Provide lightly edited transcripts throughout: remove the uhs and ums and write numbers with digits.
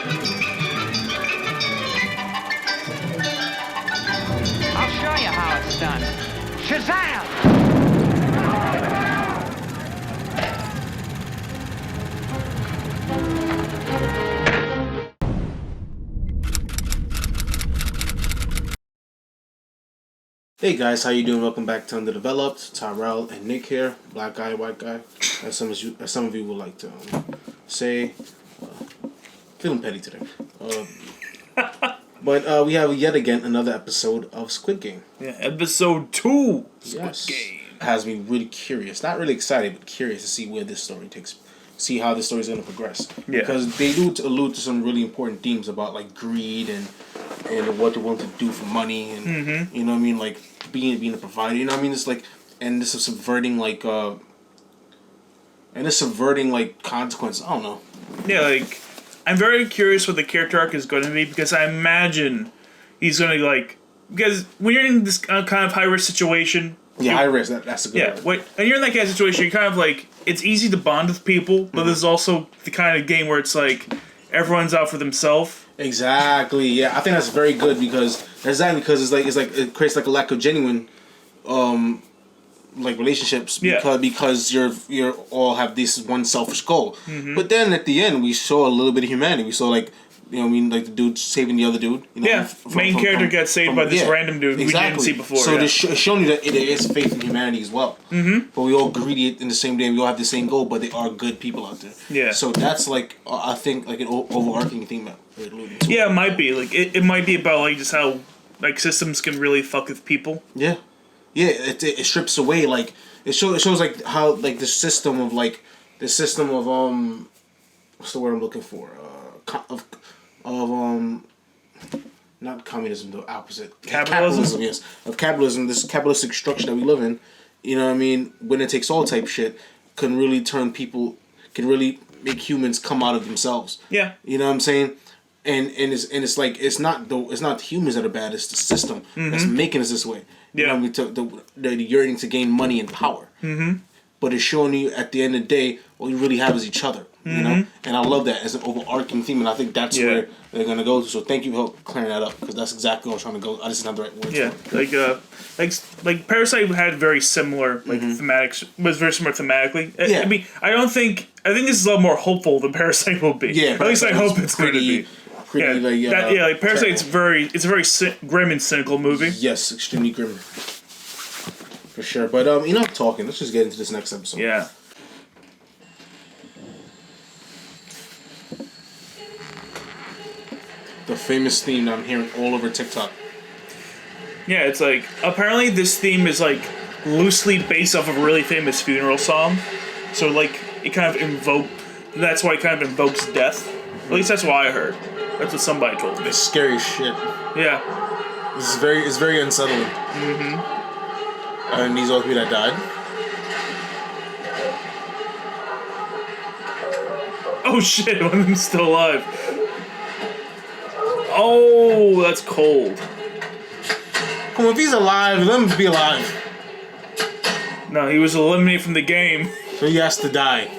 I'll show you how it's done. Shazam! Hey guys, how you doing? Welcome back to Underdeveloped. Tyrell and Nick here, black guy, white guy, as some of you would like to say. Feeling petty today, but we have yet again another episode of Squid Game. Yeah, episode 2. Yes. Squid Game Has me really curious, not really excited, but curious to see where this story takes, see how this story is going to progress. Yeah. Because they do allude to some really important themes about like greed and what they want to do for money and you know what I mean, like being a provider. You know what I mean? It's like, and this is subverting like consequences. I don't know. Yeah, like I'm very curious what the character arc is going to be, because I imagine he's going to like, because when you're in this kind of high risk situation. Yeah, high risk. That's a good. Yeah, when you're in that kind of situation, you're kind of like, it's easy to bond with people, but there's also the kind of game where it's like everyone's out for themselves. Exactly. Yeah, I think that's very good because it creates like a lack of genuine, like relationships. Yeah. Because you're all have this one selfish goal. But then at the end, we saw a little bit of humanity. We saw like, you know what I mean, like the dude saving the other dude. You know, Yeah, main character gets saved by this random dude we didn't see before. So it's showing you that there is faith in humanity as well. But we all greedy in the same day. We all have the same goal, but there are good people out there. Yeah. So that's like, I think, like an overarching theme that we're alluding to. Yeah, it might be. Like, it might be about like just how like systems can really fuck with people. Yeah. Yeah, it strips away, like, it shows like how, like, the system of what's the word I'm looking for? Not communism, the opposite. Capitalism? Yes. Of capitalism, this capitalistic structure that we live in, you know what I mean, winner takes all type shit, can really make humans come out of themselves. Yeah. You know what I'm saying? And it's like, it's not the humans that are bad, it's the system that's making us this way. Yeah. You know what I mean? The yearning to gain money and power. But it's showing you at the end of the day, all you really have is each other. You know, and I love that as an overarching theme, and I think that's where they're gonna go to. So thank you for clearing that up, because that's exactly what I was trying to go. I just didn't have the right words. Yeah, like Parasite had very similar thematics, was very similar thematically. Yeah. I mean, I think this is a lot more hopeful than Parasite will be. Yeah, at least I hope it's going to be. Like Parasite's it's a very grim and cynical movie. Yes, extremely grim, for sure. But enough talking. Let's just get into this next episode. Yeah. The famous theme that I'm hearing all over TikTok. Yeah, it's like, apparently this theme is like loosely based off of a really famous funeral song. So like it kind of that's why it kind of invokes death. At least that's what I heard. That's what somebody told me. It's scary shit. Yeah. It's very unsettling. And these are the people that died. Oh shit, one of them's still alive. Oh, that's cold. Come on, if he's alive, let him be alive. No, he was eliminated from the game. So he has to die.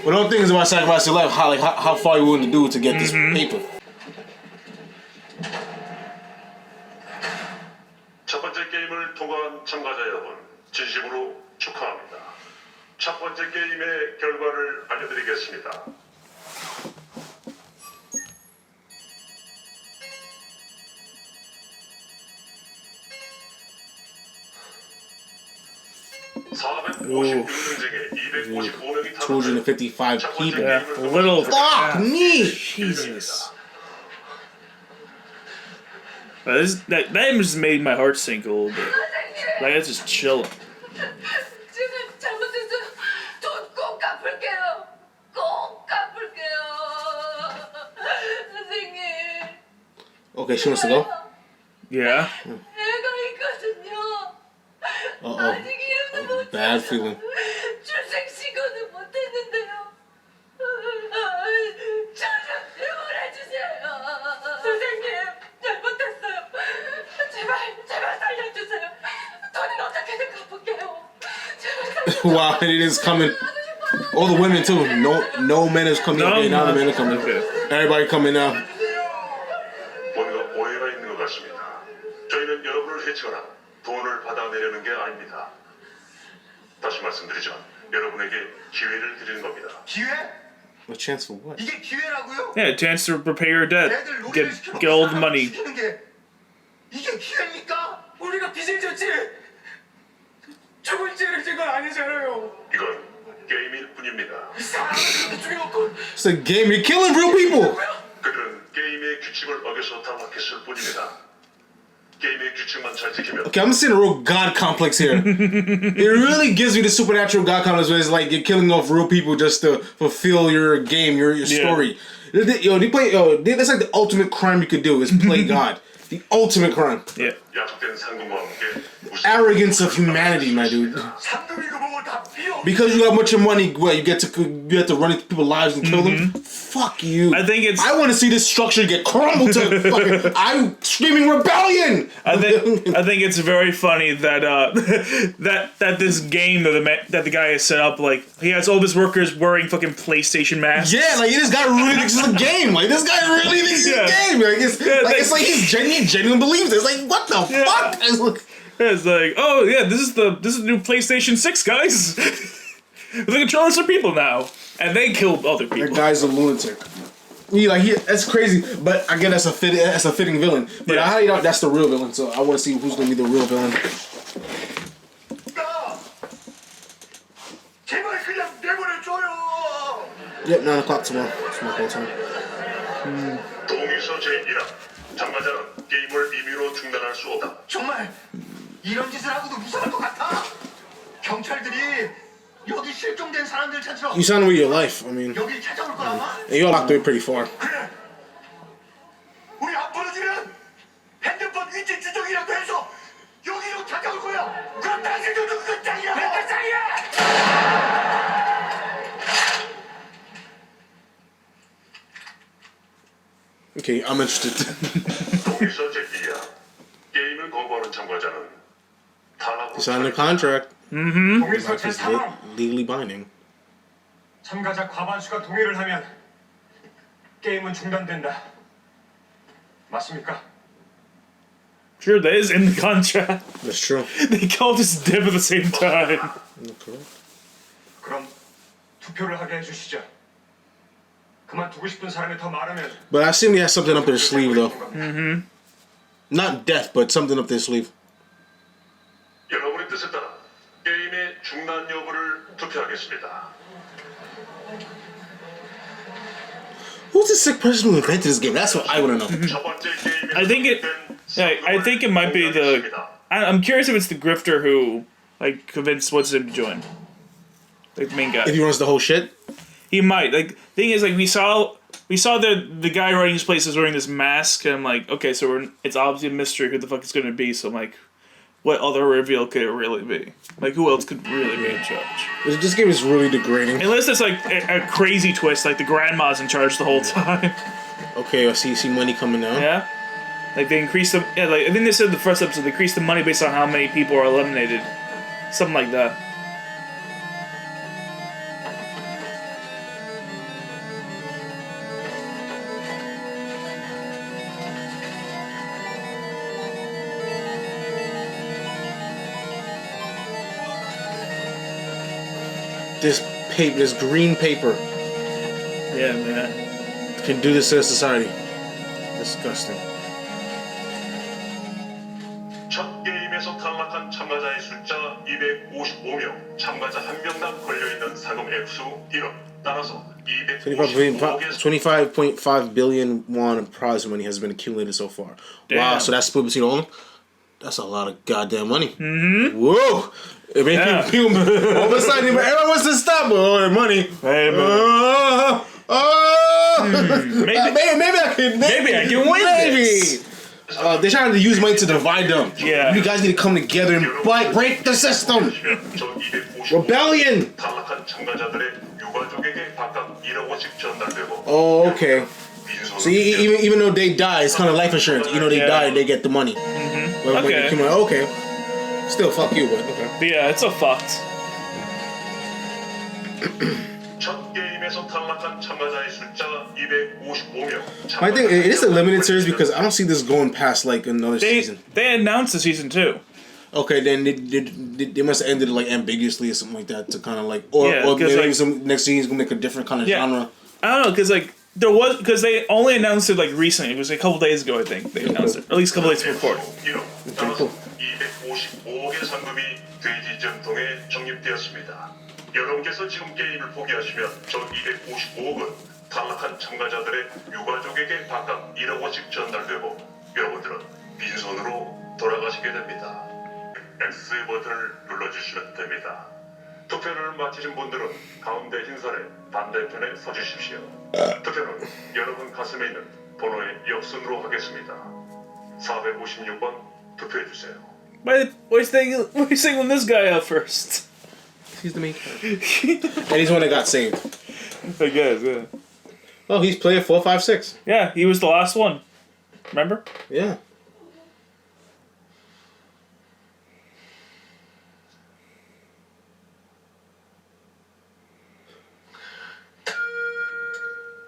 But the thing is about sacrificing your life, how far you willing to do to get this paper. 첫 번째 게임을 통과한 참가자 여러분, 진심으로 축하합니다. 첫 번째 게임의 결과를 알려드리겠습니다. Ooh. 255 people. Yeah, a little. Fuck me! Jesus. That image just made my heart sink a little bit. Like, it's just chilling. Okay, she wants to go? Yeah. Uh-oh. Bad feeling. Wow, it is coming. All the women too. No men is coming. No, Okay, now the men are coming. Okay. Everybody coming now. 뭔가 오해가 있는 것 같습니다. 저희는 여러분을 해치거나 돈을 받아내려는 게 아닙니다. 다시 말씀드리지만 여러분에게 기회를 드리는 겁니다. 기회? A chance for what? 이게 기회라고요? Yeah, a chance to repay your debt. 애들 놀이를 Get all the 시켜놓고 money. 시키는 게 이게 기회입니까? 우리가 빚을 졌지 죽을 죄를 진건 아니잖아요. 이건 게임일 뿐입니다. 사람을 죽여놓고 It's a game. You're killing real people. 그들은 게임의 규칙을 어겨서 타락했을 뿐입니다. 게임의 규칙만 잘 지키면 Okay, I'm seeing a real God complex here. It really gives me the supernatural God complex where it's like you're killing off real people just to fulfill your game, your story. Yo, that's like the ultimate crime you could do is play God. The ultimate crime. Yeah. 약속된 상금과 함께 Arrogance of humanity, my dude. 상금이고 뭐고 다 필요. Because you got much of money, what you have to run into people's lives and kill them. Fuck you. I think it's. I want to see this structure get crumbled to fucking. I'm screaming rebellion. I think it's very funny that that this game that the guy has set up, like he has all of his workers wearing fucking PlayStation masks. Yeah, like this guy really thinks it's a game. Like this guy really thinks it's a game. It's like he genuinely believes it. It's like what the fuck? It's like, oh yeah, this is the new PlayStation 6, guys. The controllers are people now, and they killed other That people. guy's a lunatic. That's crazy, but I guess that's a fitting villain. But Yeah. I highly doubt that's the real villain. So I want to see who's gonna be the real villain. 제발 그냥 내보내줘요. Yep, 9 o'clock tomorrow. It's my call time. 동의서 제1항 참가자는 게임을 임의로 중단할 수 없다. 정말 이런 짓을 하고도 무사할 것 같아? 경찰들이 여기 실종된 사람들 찾으러 You signed away your life. I mean, 여길 찾아올 거라마? and you're locked away pretty far. 그래. 우리 안 부러지면 핸드폰 위치 추적이라도 해서 여기로 찾아올 거야. 그럼 당신도 누구 짱이야? 내 짱이야! Okay, I'm interested. 동의서 제2항 게임을 거부하는 참가자는 탄압으로 You signed the contract. 동의서 It's 제3항 legally binding. 참가자 과반수가 동의를 하면 게임은 중단된다. 맞습니까? Sure, that is in the contract. That's true. They called us dev at the same time. Correct. 그럼 투표를 하게 해주시죠. 그만두고 싶은 사람이 더 많으면 But I assume he has something up their sleeve, though. Not death, but something up their sleeve. 여러분의 뜻에 따라 게임의 중단 여부를 투표하겠습니다. Who's the sick person who invented this game? That's what I want to know. 첫 번째 게임에 I think it might be the. I'm curious if it's the grifter who like convinced what's him to join. Like the main guy. If he runs the whole shit. He might. Like thing is, like we saw the guy running his place is wearing this mask, and I'm like, okay, so it's obviously a mystery who the fuck it's gonna be. So I'm like, what other reveal could it really be? Like who else could really be in charge? This game is really degrading. Unless it's like a crazy twist, like the grandma's in charge the whole time. Okay, I see money coming down. Yeah. Like they increase the like I think they said in the first episode they increase the money based on how many people are eliminated, something like that. This green paper Yeah, man. can do this to society. Disgusting. 첫 게임에서 탈락한 참가자의 숫자 255명, 참가자 한 명당 걸려있는 상금 액수 1억. 따라서 25.5 billion won in prize money has been accumulated so far. Wow, Damn. so that's split between all of them? That's a lot of goddamn money. Mm-hmm. Whoa! It made Yeah. people all of a sudden, everyone wants to stop with all their money. Hey, Maybe I can win this. They're trying to use money to divide them. Yeah. You guys need to come together and break the system. 저 255명 Rebellion. 탈락한 참가자들의 유가족에게 각각 1억 원씩 전달되고 Oh, okay. 민소는 So even though they die, it's kind of life insurance. You know, they die, they get the money. But when Okay. they come out, okay. Still, fuck you, but okay. But yeah, it's so fucked. 예선에서 탈락한 참가자의 숫자 255명. I think it is a limited series because I don't see this going past like another season. They announced the season 2. Okay, then they must have ended it like ambiguously or something like that to kind of like, or maybe like, some next season's gonna make a different kind of genre. I don't know, because like because they only announced it like recently. It was a couple days ago, I think they announced it, or at least a couple days before. 255억의 상금이 돼지 전통에 적립되었습니다. 여러분께서 지금 게임을 포기하시면 저 255억은 탈락한 참가자들의 유가족에게 각각 1억 원씩 전달되고 여러분들은 빈손으로 돌아가시게 됩니다. X 버튼을 눌러주시면 됩니다. 투표를 마치신 분들은 가운데 흰선의 반대편에 서주십시오. 투표는 여러분 가슴에 있는 번호의 옆선으로 하겠습니다. 456번 투표해주세요. Why are you singling this guy out first? He's the main character. And he's the one that got saved. I guess, yeah. Oh, he's player 456. Yeah, he was the last one. Remember? Yeah.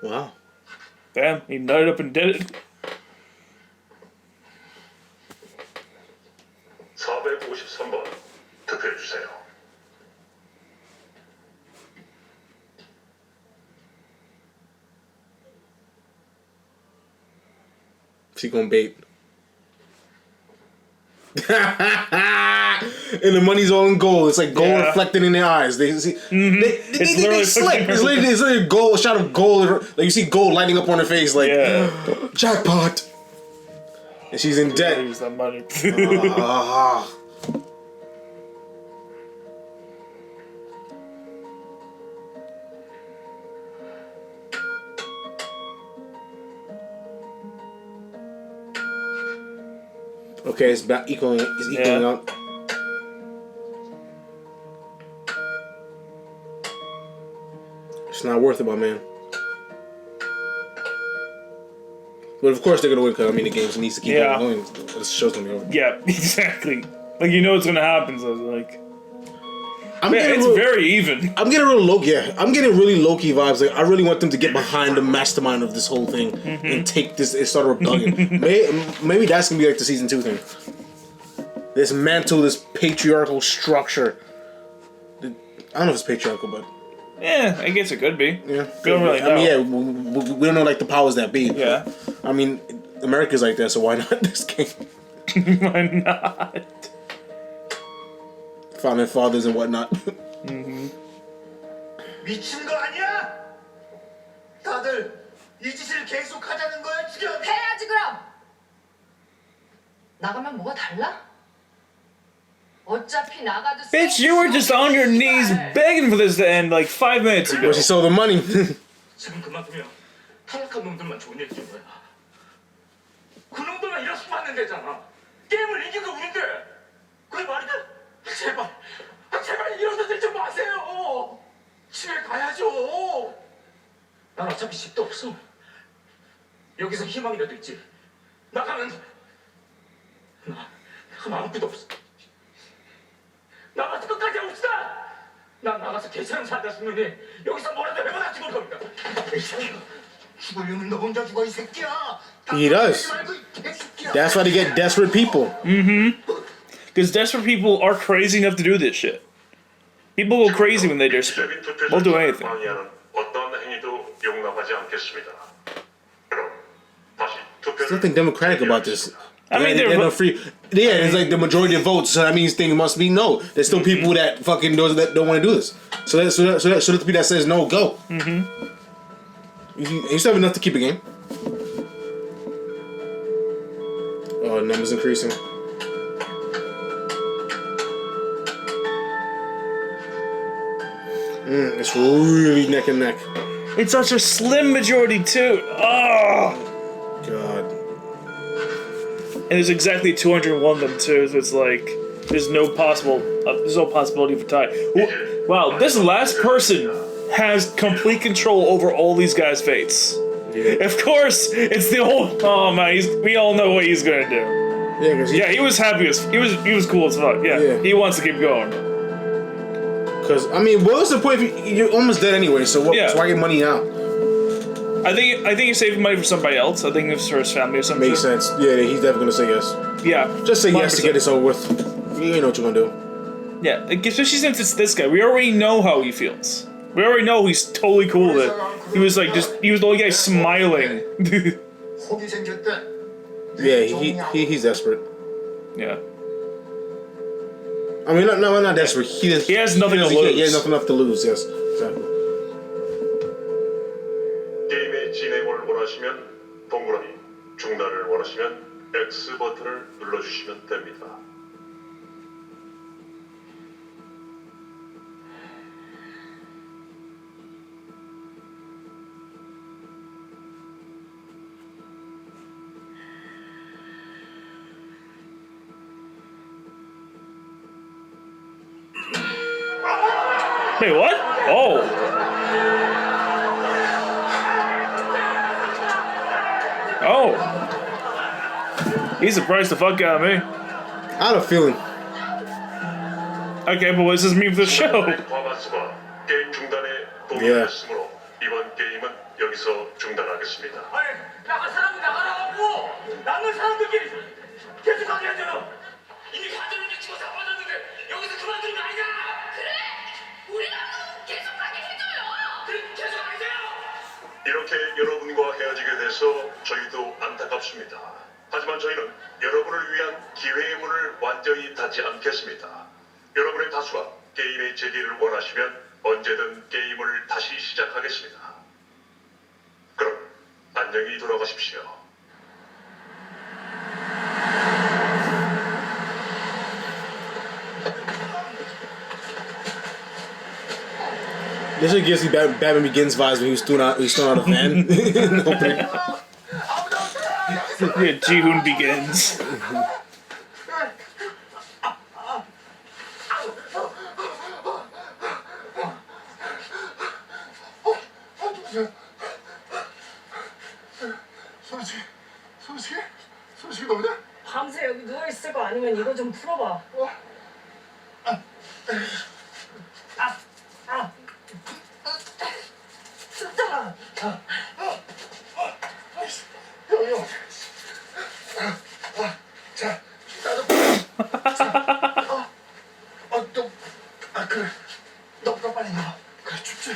Wow. Damn, he nutted up and did it. 453번 투표해주세요. She gonna bait. And the money's all in gold. It's like gold reflected in their eyes. They see. They slick. It's literally a gold, a shot of gold. Like you see gold lighting up on her face. Like jackpot. And she's in debt. Use that money. Okay, it's about equaling. It's equaling out. It's not worth it, my man. But of course they're gonna win because I mean the game needs to keep going. The show's gonna be over. Yeah, exactly. Like you know what's gonna happen. So like, it's real, very even. I'm getting real low. Yeah, I'm getting really low key vibes. Like I really want them to get behind the mastermind of this whole thing and take this and start a rebellion. Maybe that's gonna be like the season 2 thing. Dismantle this patriarchal structure. I don't know if it's patriarchal, but yeah, I guess it could be. Yeah, we don't really know. I mean, yeah, we don't know like the powers that be. Yeah. I mean, America's like that, so why not this game? Why not? Founding fathers and whatnot. 미친 거 아니야? 다들 이 짓을 계속하자는 거야 지금? 해야지 그럼. 나가면 뭐가 달라? 어차피 나가도. Bitch, you were just on your knees begging for this to end like 5 minutes ago. Well, she sold the money. 지금 그만두면 탈락한 놈들만 좋은 얘기 준 거야. 그 놈들만 이렇게 받는 데잖아. 게임을 이긴 거 우린데. 그게 말이 돼? 제발 이런 데들 좀 마세요. 집에 가야죠. 난 어차피 집도 없어. 여기서 희망이라도 있지. 나가면 나 아무것도 없어. 나가서 끝까지 합시다. 난 나가서 개처럼 살다 죽느니 여기서 뭐라도 해보다 죽을 겁니다. 죽으려면 너 혼자 죽어 이 새끼야. He does. That's why they get desperate people. Because desperate people are crazy enough to do this shit. People go crazy when they're desperate. They'll do anything. 어떤 행위도 용납하지 않겠습니다. 그럼 다시 There's 투표를 nothing democratic about this. I mean, they're they're not free. Yeah, it's like the majority of votes, so that means things must be no. There's still people that fucking that don't want to do this. So the people that says no go. You still have enough to keep a game. Oh, numbers increasing. It's really neck and neck. It's such a slim majority too. Oh. God. And there's exactly 201 of them too, so it's like there's no possibility for tie. Wow, this last person has complete control over all these guys' fates. Yeah. Of course, it's the old. Oh man, we all know what he's gonna do. Yeah, He was happy as he was cool as fuck. Yeah, Yeah. he wants to keep going. Because I mean, what's the point if you're almost dead anyway? So what? Yeah. So why get money now? I think he's saving money for somebody else. I think it's for his family or something. Makes sense. Yeah, he's definitely gonna say yes. Yeah. Just say yes to 100%. get this over with. You know what you're gonna do. Yeah, especially since it's this guy. We already know how he feels. We already know he's totally cool with it. He was like he was the only guy smiling. 혹이 생겼대. Yeah, he's desperate. Yeah. I mean, not desperate. He has nothing to He lose. has nothing left to lose. Yes, exactly. 게임의 진행을 원하시면 동그라미, 중단을 원하시면 X 버튼을 눌러주시면 됩니다. Wait, what? Oh. Oh. He surprised the fuck out of me. I had a feeling. Okay, but what does this mean for the show? 과반수가 게임 중단에 동의했으므로 이번 게임은 여기서 중단하겠습니다. 아니, 나갈 사람은 나가라고. 남는 사람들끼리 계속 하게 하잖아. 이미 가정을 치고 다 빠졌는데 여기서 그만두는 거 아니야? 그래? 우리랑 계속 가게 해줘요. 그럼 계속 하세요. 이렇게 여러분과 헤어지게 돼서 저희도 안타깝습니다. 하지만 저희는 여러분을 위한 기회의 문을 완전히 닫지 않겠습니다. 여러분의 다수가 게임의 재개를 원하시면 언제든 게임을 다시 시작하겠습니다. 그럼 안녕히 돌아가십시오. This shit gives me Batman Begins vibes when he was thrown out of van. Yeah, Ji-hoon begins. 소식이 너냐? 밤새 여기 누워 있을 거 아니면 이거 좀 풀어봐. 형. 자, 나도. 그래. 너가 빨리 나와. 그래, 춥지?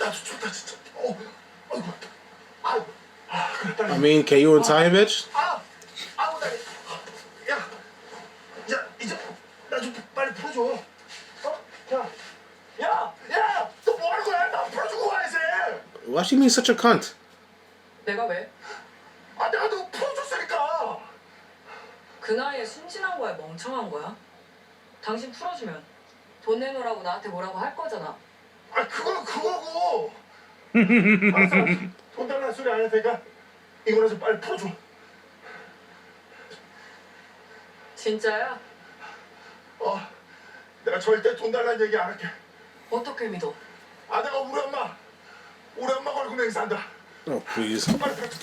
나도 춥다, 진짜. 아이고. 그래, 빨리. I mean, can you untie him, bitch? 아우, 다리. 야, 이제 나 좀 빨리 풀어줘. 야, 너 뭐 하는 거야? 나 풀어주고 가야지. Why she being such a cunt? 내가 왜? 내가 너 풀어줬으니까. 그 나이에 순진한 거야, 멍청한 거야? 당신 풀어주면 돈 내놓으라고 나한테 뭐라고 할 거잖아. 그건 그거고. 알았어. 돈 달라는 소리 안 해도 되니까 이거나 좀 빨리 풀어줘. 진짜야? 내가 절대 돈 달라는 얘기 안 할게. 어떻게 믿어? 내가 우리 엄마 걸고 맹세한다. Oh, please. 빨리 풀어줘.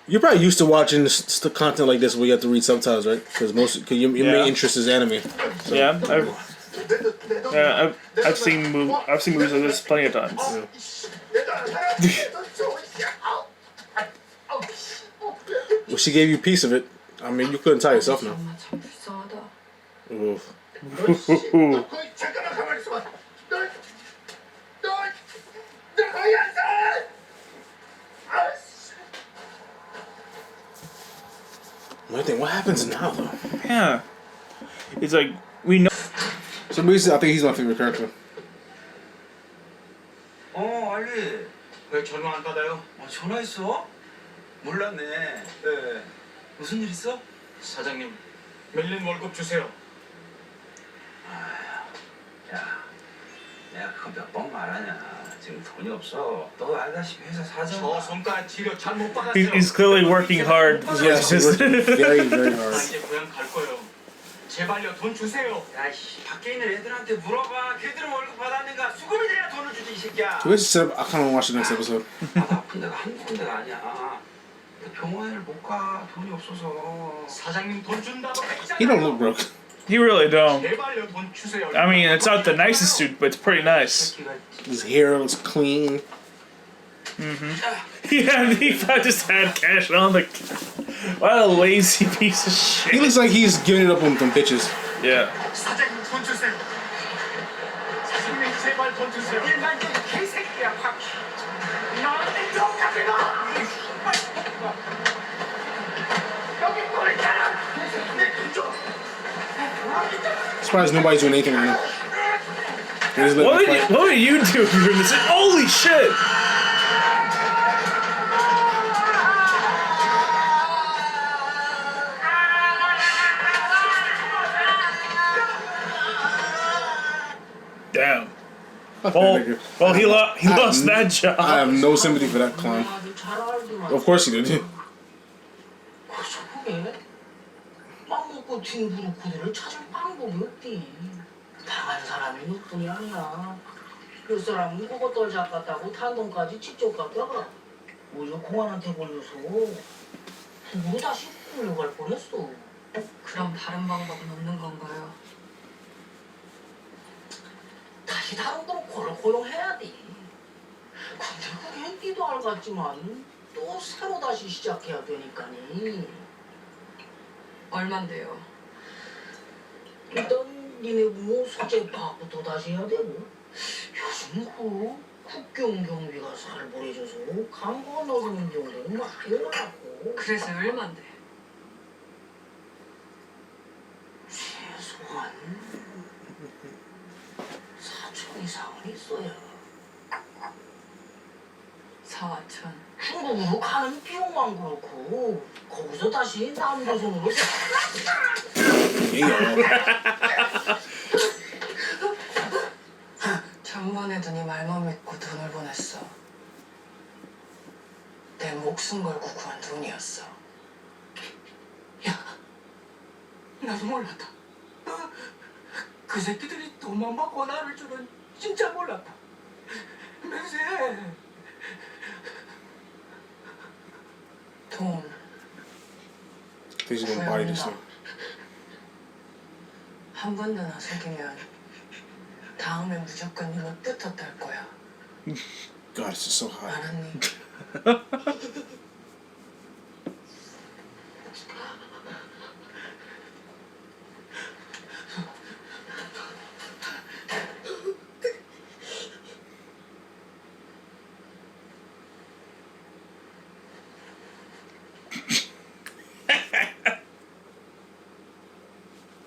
You're probably used to watching content like this where you have to read subtitles, right? Because your main interest is anime. So. Yeah, I've seen movies like this plenty of times. Well, she gave you a piece of it. I mean, you couldn't tie yourself now. 엄마 참 불쌍하다. Oof. 잠깐만 가만히 있어봐. 너 거기 안 서. What happens now, though? Yeah. It's like, we know. So basically, I think he's my favorite character. 알리. 왜 전화 안 받아요? 전화했어? 몰랐네. 네. 무슨 일 있어? 사장님, 밀린 월급 주세요. 야, 내가 그거 몇 번 말하냐. 지금 돈이 없어. 너 알다시피 회사 사정. 저 손가락 지려 잘못 받았어요. He's clearly working hard. Yes, he's working very, very hard. 이제 고향 갈 거예요. 제발요, 돈 주세요. 야이씨, 밖에 있는 애들한테 물어봐. 걔들은 월급 받았는가? 수급이 돼야 돈을 주지, 이 새끼야. So I kind of want to watch the next episode. 나도 아픈 데가 한두 군데가 아니야. 병원을 못 가. 돈이 없어서. 사장님 돈 준다고 했잖아요. He don't look broke. You really don't. 제발요 돈 주세요. I mean, it's not the nicest suit, but it's pretty nice. His hair looks clean. Yeah, he just had cash on the. What a lazy piece of He shit. looks like he's giving it up on some bitches. Yeah. 사장님 돈 주세요. 사장님 제발 돈 주세요. 일만 좀 개새끼야 확. 너한테 욕하지 마. 여기 돈 있잖아. 내돈 줘. Surprised nobody's doing anything right now. They just let What me would, fight. what would you do if you were in this? Holy shit! Damn. Fuck that Well, nigga. well, he lost that job. I have no sympathy for that clown. 아주 잘 알더만. Of course he did. 그게 빵 먹고 튄 브로콜리를 찾을 방법이 없디. 당한 사람이 너뿐이 아니야. 그 사람은 그거 떨작 같다고 탄동까지 직접 갔다가 오히려 공안한테 걸려서 북으로 다시 끌려갈 뻔했어. 그럼 다른 방법은 없는 건가요? 다시 다른 브로콜을 고용해야 돼. 근데 그게 니도 알겠지만 또 새로 다시 시작해야 되니까니. 얼만데요? 일단 니네 부모 소재 파악부터 다시 해야 되고 요즘 국경 경비가 살벌해져서 강 건너는 경우도 많이 올랐고. 그래서 얼만데? 최소한 4천 이상은 있어야. 4천. 중국으로 가는 비용만 그렇고 거기서 다시 남조선으로 전번에도 네 말만 믿고 돈을 보냈어. 내 목숨 걸고 구한 돈이었어. 야, 나도 몰랐다. 그 새끼들이 돈만 받고 나를 줄은 진짜 몰랐다. 맹세. 돈. He's gonna body this thing. 한 번 더 나 속이면 다음에 무조건 네 옷부터 딸 거야. God, it's just so hot. 알았니?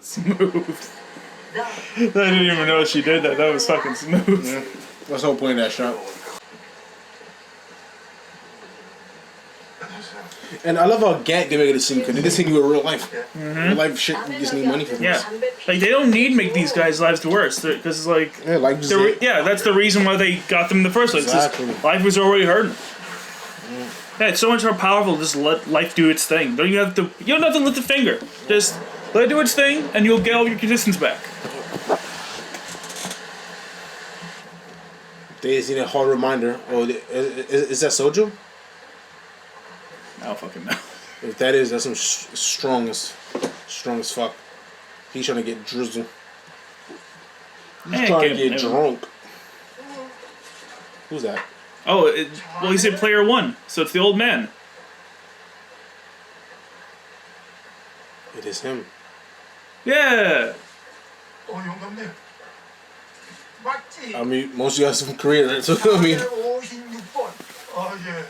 Smooth. I didn't even know she did that. That was fucking smooth. Yeah. That's the whole point of that shot. And I love how Gat they make it seem because they just hit you in real life. Real life shit, you just need money for Yeah, this. like they don't need to make these guys' lives worse because it's like Yeah, like just it. yeah, that's the reason why they got them in the first place. 'Cause Exactly. life was already hurting. Yeah, it's so much more powerful to just let life do its thing. You don't have to lift a finger. Just let it do its thing, and you'll get all your distance back. They just need a hard reminder. Oh, is that soju? I don't fucking know. If that is, that's some strong as fuck. He's trying to get drizzle. He's trying to get drunk. Who's that? Oh, well, he said player one, so it's the old man. It is him. Yeah. 영감님 맞지? I mean, most of you guys are from Korea, right? So I mean, 56번 예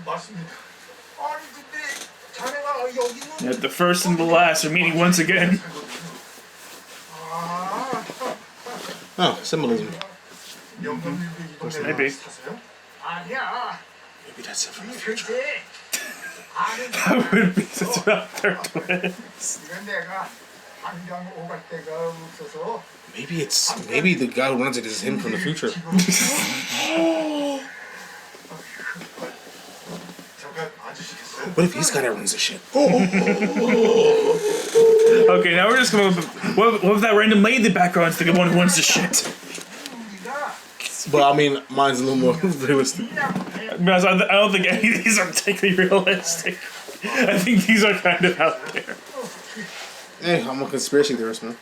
맞습니다. 아니 근데 자네가 여기는 Yeah, the first and the last are meeting once again. oh, symbolism. 영감님도 이 동네 Maybe. 사세요? 아니야 Maybe that's it from 이 the future. 글쎄 아는 That would be such about their twins. 이건 내가 당장 오갈 데가 없어서 Maybe the guy who runs it is him from the future. 잠깐 앉으시겠어요? What if he's the guy that runs the shit? Okay, now we're just gonna. What if that random lady in the background's the one who wants the shit? 우리가 But I mean, mine's a little more realistic. 그냥 Because I don't think any of these are particularly realistic. I think these are kind of out there. Hey, I'm a conspiracy theorist, man.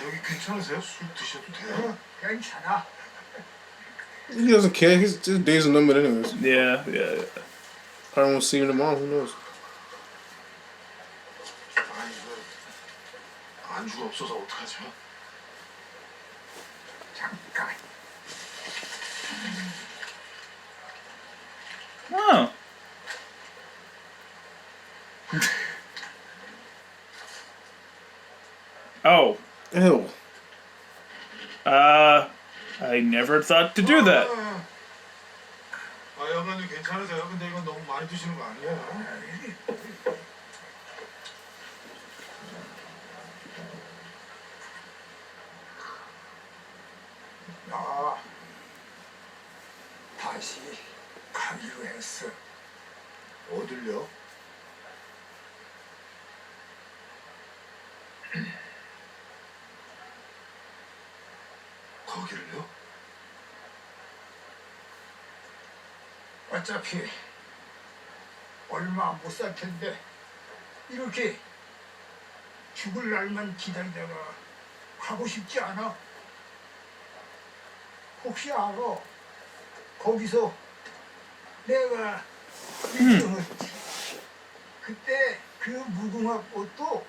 여기 괜찮으세요? 술 드셔도 돼요? 괜찮아. He doesn't care. His days are numbered anyways. Yeah. Probably won't see him tomorrow. Who knows? 아 이거 안주가 없어서 어떡하죠? 잠깐. Oh. Oh. Ew. I never thought to do that. 아 여러분들 괜찮으세요? 근데 이건 너무 많이 드시는 거 아니에요? 나 다시 가기로 했어. 어딜요? 거기를요? 어차피 얼마 못 살 텐데 이렇게 죽을 날만 기다리다가 가고 싶지 않아. 혹시 알아? 거기서 내가 1등을 그때 그 무궁화 꽃도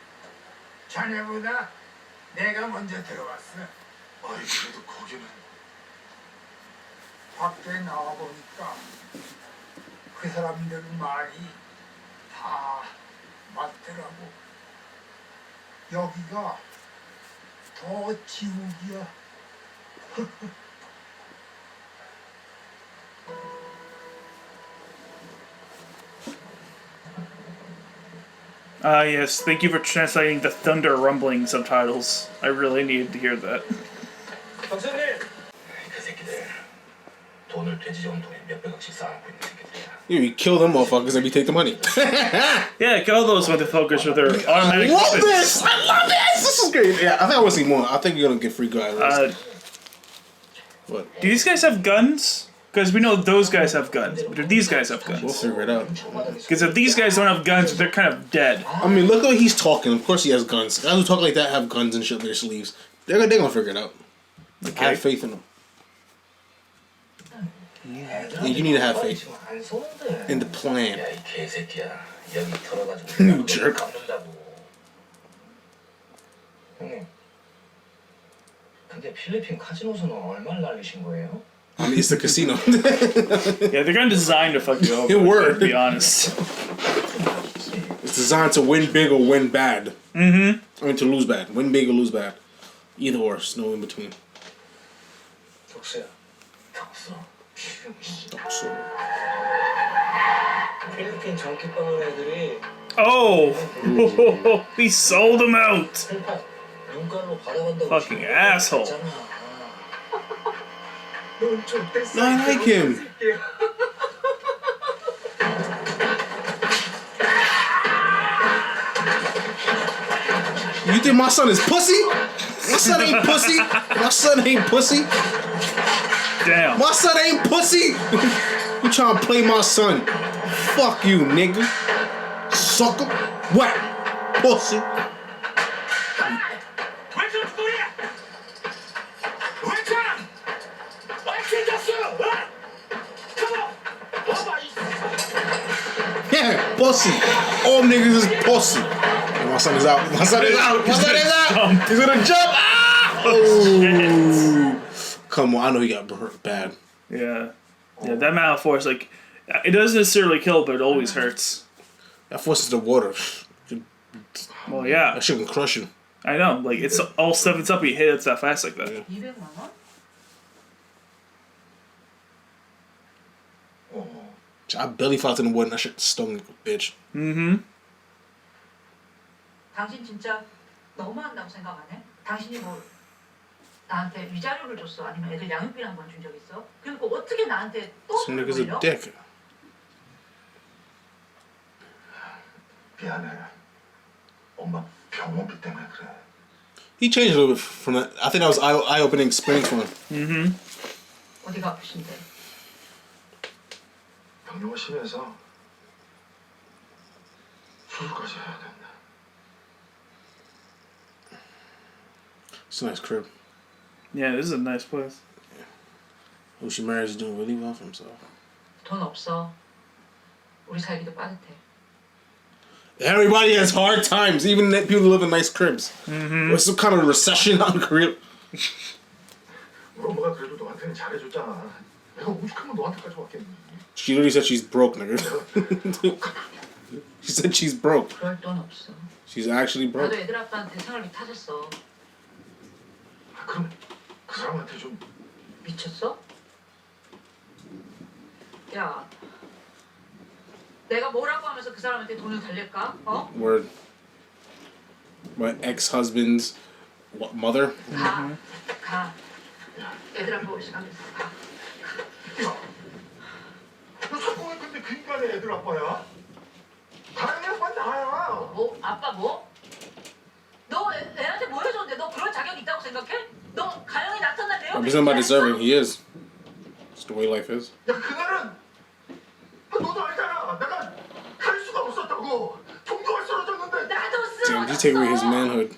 자네보다 내가 먼저 들어갔어. 아이 그래도 거기는 밖에 나와보니까 그 사람들 말이 다 맞더라고. 여기가 더 지옥이야. Ah, yes. Thank you for translating the thunder rumbling subtitles. I really needed to hear that. 박사님! 그 새끼들 돈을 돼지 정통에 몇백억씩 쌓아놓고 있는 새끼들이야. You kill them motherfuckers and we take the money. Yeah, kill those motherfuckers with their automatic love weapons. this! I love this! This is great. Yeah, I think I want to see more. I think you're gonna get free guys. What? Do these guys have guns? Because we know those guys have guns, but do these guys have We'll guns? figure it out. Because if these guys don't have guns, they're kind of dead. I mean, look at what he's talking. Of course he has guns. Guys who talk like that have guns and shit in their sleeves. They're gonna figure it out. I have faith in them. Yeah, you need to have faith in the plan. 야, 이 개새끼야. 여기 털어가지고 You jerk. 갚는다고. 형님. 근데 필리핀 카지노에서는 얼마를 날리신 거예요? I mean, it's the casino. Yeah, they're kind of designed to fuck you over. It worked. To be honest. It's designed to win big or win bad. I mean, to lose bad. Win big or lose bad. Either or. There's no in between. 덕수야. 덕수. So, 필리핀 전기빵 애들이 Oh! He sold them out! 셀파 눈깔로 받아간다고. Fucking asshole. I like him. You think my son is pussy? My son ain't pussy. My son ain't pussy. Damn. My son ain't pussy. You trying to play my son? Fuck you, nigga. Sucker. What? Pussy. Yeah, pussy. All niggas is pussy. And my son is out. My son is out. My son is out. He's gonna jump. Ah! Oh. Come on, I know he got hurt bad. Yeah. Yeah, that amount of force, like, it doesn't necessarily kill, but it always hurts. That forces the water. Well, yeah. That shit can crush you. I know. Like, it's all sevens up, you hit it that fast like that. 200만 원? I belly fought in the water and that shit stung like a bitch. 당신 진짜 너무한다고 생각 안 해? 당신이 뭐 나한테 위자료를 줬어? 아니면 애들 양육비를 한 번 준 적 있어? 그리고 어떻게 나한테 또 This 돈을 nigga's a 돌려? dick. 미안해. 엄마 병원비 때문에 그래. He changed a little bit from that. I think that was eye-opening experience for him. 어디가 아프신데? 당뇨가 심해서 수술까지 해야 된다. It's a nice crib. Yeah, this is a nice place. Who she marries is doing really well for himself. 돈 없어. 우리 살기도 빠듯해. Everybody has hard times, even that people live in nice cribs. What's some kind of recession on Korea? 우리 엄마가 그래도 너한테는 잘해줬잖아. 내가 오죽하면 너한테까지 왔겠니? She literally said she's broke, nigga. She said she's broke. 그럴 돈 없어. She's actually broke. 나도 애들 아빠한테 생활비 타줬어. 그럼 그 사람한테 좀 미쳤어? 야, 내가 뭐라고 하면서 그 사람한테 돈을 달릴까? 어? Word. My ex-husband's mother. 가. 애들 아빠 올 시간 됐어. 가. 야, 너 자꾸 왜 근데 그 인간의 애들 아빠야? 다른 아빠 나야. 뭐? 아빠 뭐? 너 애한테 뭐 해줬는데 너 그럴 자격 있다고 생각해? 너 가영이 나타날 내용 He's not deserving. He is. It's the way life is. 야, 그날은 너도 알잖아. 내가 갈 수가 없었다고. 종교가 쓰러졌는데. 나도 Damn, he's taking away his manhood.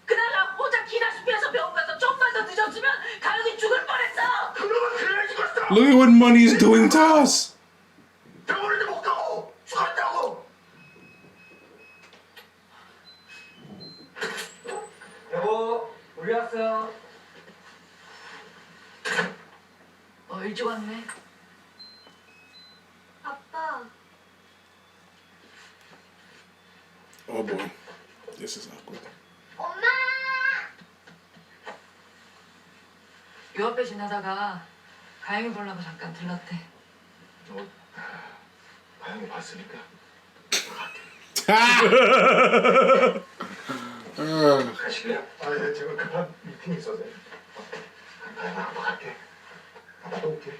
그날 나 혼자 기다시피해서 병원 가서 좀만 더 늦었으면 가영이 죽을 뻔했어. 그놈은 그래 죽었어. Look at what money's doing to us. 병원에도 못 가고 죽었다고. 여보, 우리 왔어요. 일찍 왔네. 아빠, Oh boy. This is awkward. 엄마! 요 앞에 지나다가 가영이 보려고 잠깐 들렀대. 다행히 봤으니까. 가시게요? 예, 제가 급한 미팅이 있어서요. 다행히 아빠 갈게. 아빠 또 올게.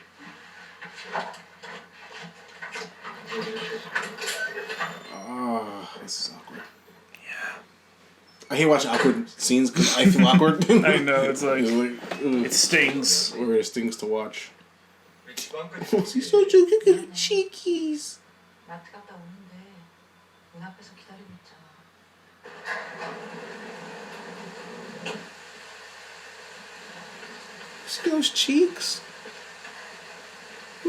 This is awkward. Yeah. I hate watching awkward scenes because I feel awkward. I know, it's like, ugh. it stings. Or it stings to watch. 우리 집안 끝. Oh, she's so cute. Look at her cheekies. 마트 갔다 오는데 문 앞에서 기다리고 있잖아. See those cheeks?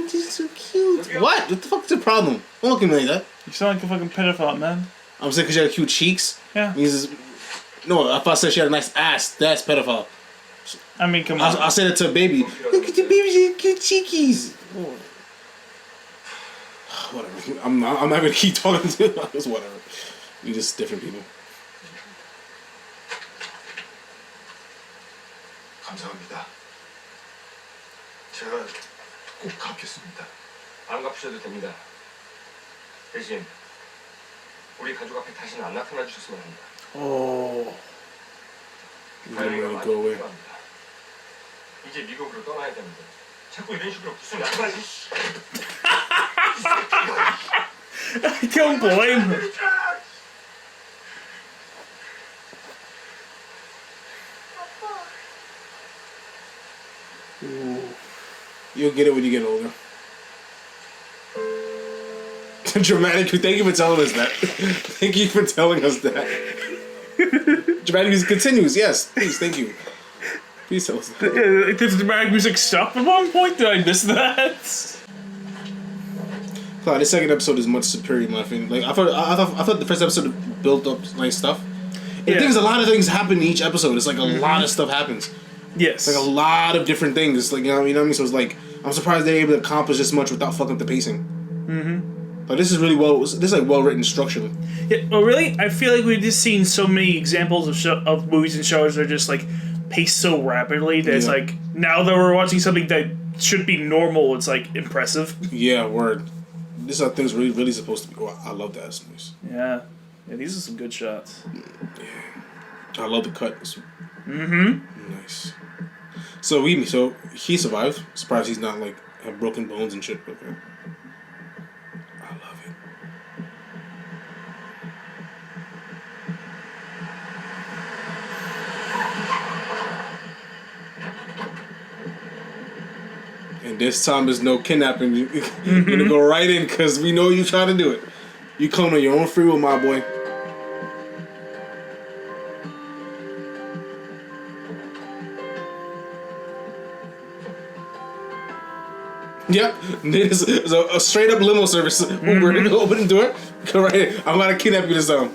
She's so cute. What? What the fuck's the problem? Don't look at me like that. You sound like a fucking pedophile, man. I'm saying because she had cute cheeks. Yeah. No, I thought I said she had a nice ass. That's pedophile. I mean, come on. I said it to a baby. Look at the baby, she had cute cheekies. Whatever. I'm not gonna keep talking to you. Just whatever. We just different people. 감사합니다. 제가 꼭 갚겠습니다. 안 갚으셔도 됩니다. 대신 우리 가족 앞에 다시는 안 나타나 주셨으면 합니다. Oh. 가영이가 Really 많이 go away. 필요합니다. 이제 미국으로 떠나야 되는데 자꾸 이런 식으로 무슨 양반이 I don't blame her. 아빠, You'll get it when you get older. Dramatic. Thank you for telling us that. Thank you for telling us that. Dramatic music continues. Yes, please. Thank you. Please tell us that. Did the dramatic music stop at one point? Did I miss that? Wow, this second episode is much superior, in my opinion. Like I thought the first episode built up nice stuff. And the thing is, a lot of things happen in each episode. It's like a lot of stuff happens. Yes. It's like a lot of different things. Like you know what I mean. So it's like I'm surprised they're able to accomplish this much without fucking up the pacing. Like this is really this is like well written structurally. Yeah, well, really, I feel like we've just seen so many examples of movies and shows that are just like paced so rapidly that it's like now that we're watching something that should be normal, it's like impressive. Yeah, word. This is how things really supposed to be. Oh, I love that. It's nice. Yeah, these are some good shots. I love the cut. It's nice. So he survived. Surprised he's not like have broken bones and shit. But I love it. And this time there's no kidnapping. You're gonna go right in because we know you trying to do it. You come on your own free will, my boy. Yep, there's a straight up limo service. We're gonna open the door. Go right in. I'm gonna kidnap you this time.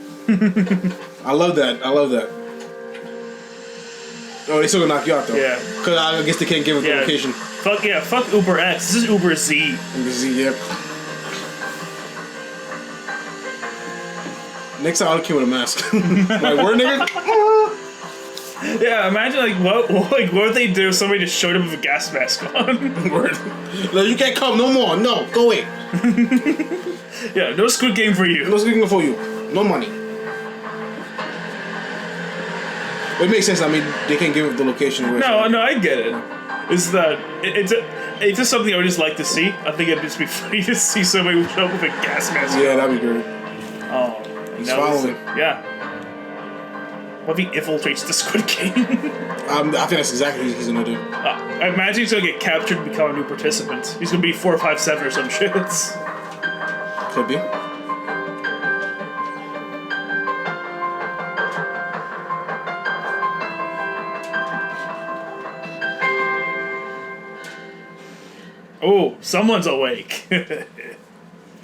I love that. Oh, they still gonna knock you out though. Yeah. Cause I guess they can't give us the location. Fuck Uber X. This is Uber Z. Uber Z, yep. Next time I'll kill with a mask. Like, word nigga? Yeah, imagine what would they do if somebody just showed up with a gas mask on? Word. No, you can't come no more. No, go away. Yeah, no Squid Game for you. No Squid Game for you. No money. It makes sense. I mean, they can't give up the location. No, I get it. It's that it's just something I would just like to see. I think it'd just be funny to see somebody show up with a gas mask. Yeah, that'd be great. Oh, he's following. Yeah. What if he infiltrates the Squid Game? I think that's exactly what he's gonna do. I imagine he's gonna get captured and become a new participant. He's gonna be 457 or some shit. Could be. Oh, someone's awake. I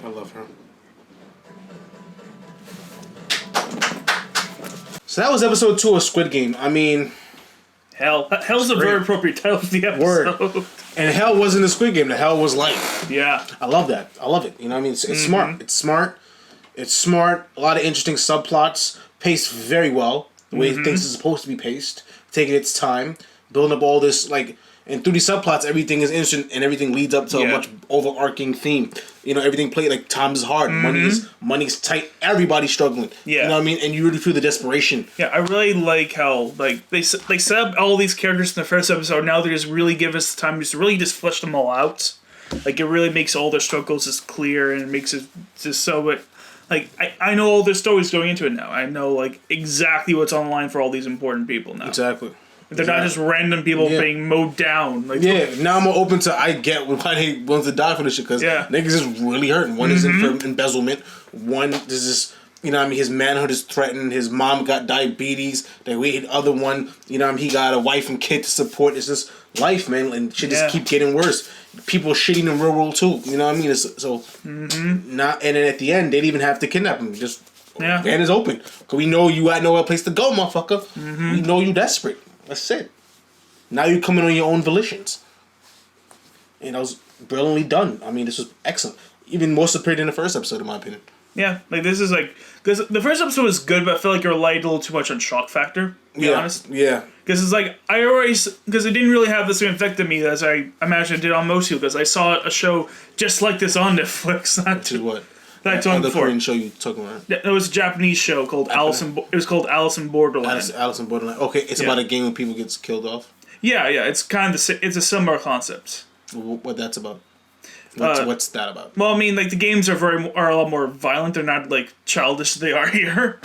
love her. So that was episode 2 of Squid Game. I mean... Hell's a very appropriate title for the episode. Word. And hell wasn't the Squid Game. The hell was life. Yeah. I love that. I love it. You know what I mean? It's smart. It's smart. It's smart. A lot of interesting subplots. Paced very well. The way things are supposed to be paced. Taking its time. Building up all this, like... And through these subplots, everything is instant and everything leads up to a much overarching theme. You know, everything played like time is hard, money's tight, everybody's struggling. Yeah. You know what I mean? And you really feel the desperation. Yeah, I really like how they set up all these characters in the first episode. Now they just really give us the time to really just flesh them all out. Like, it really makes all their struggles just clear and it makes it just so... But, like, I know all their stories going into it now. I know, like, exactly what's on the line for all these important people now. Exactly. They're not just random people being mowed down. Like, now I'm open to, I get why they want to die for this shit, because niggas is really hurting. One is in for embezzlement. One, this is, you know what I mean, his manhood is threatened. His mom got diabetes. The other one, you know what I mean, he got a wife and kid to support. It's just life, man, and shit just keep getting worse. People shitting in real world too, you know what I mean? Not, and then at the end, they didn't even have to kidnap him. Just, van is open. Because we know you got nowhere place to go, motherfucker. We know you desperate. That's it. Now you're coming on your own volitions. And that was brilliantly done. I mean, this was excellent. Even more superior than the first episode, in my opinion. Yeah, like this is like... Because the first episode was good, but I feel like it relied a little too much on shock factor, to be honest. Yeah. Because it's like, because it didn't really have the same effect on me as I imagine it did on most people, because I saw a show just like this on Netflix. Which is what? That I told the before. Korean show you talking about? It was a Japanese show called Alice in Borderland. Alice in Borderland. Okay, it's about a game where people get killed off. Yeah. It's kind of it's a similar concept. What that's about? What's that about? Well, I mean, like the games are a lot more violent. They're not like childish as they are here.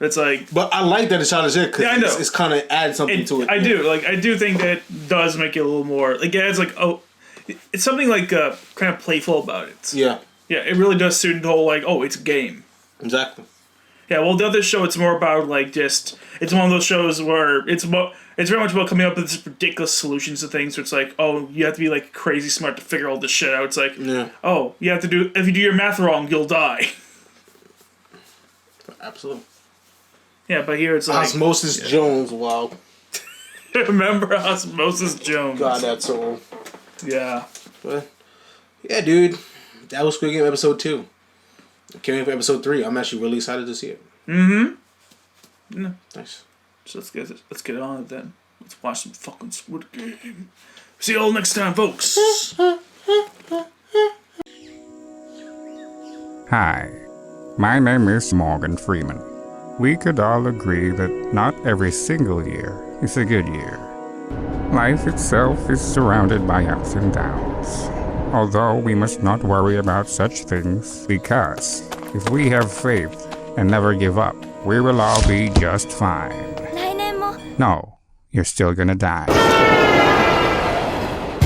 It's like, but I like that it's childish here because it's kind of adds something to it. I do think that it does make it a little more like it adds like it's something like kind of playful about it. Yeah. Yeah, it really does suit the whole, like, it's a game. Exactly. Yeah, well, the other show, it's more about, like, it's one of those shows where it's very much about coming up with these ridiculous solutions to things, where it's like, you have to be, like, crazy smart to figure all this shit out. It's like, you have to if you do your math wrong, you'll die. Absolutely. Yeah, but here it's like... Osmosis Jones, wow. Remember Osmosis Jones. God, that's so old. Yeah. But, yeah, dude. That was Squid Game episode 2. Can't wait for episode 3. I'm actually really excited to see it. No. Nice. So let's get on it then. Let's watch some fucking Squid Game. See you all next time, folks. Hi, my name is Morgan Freeman. We could all agree that not every single year is a good year. Life itself is surrounded by ups and downs. Although we must not worry about such things, because if we have faith and never give up, we will all be just fine. No, you're still gonna die.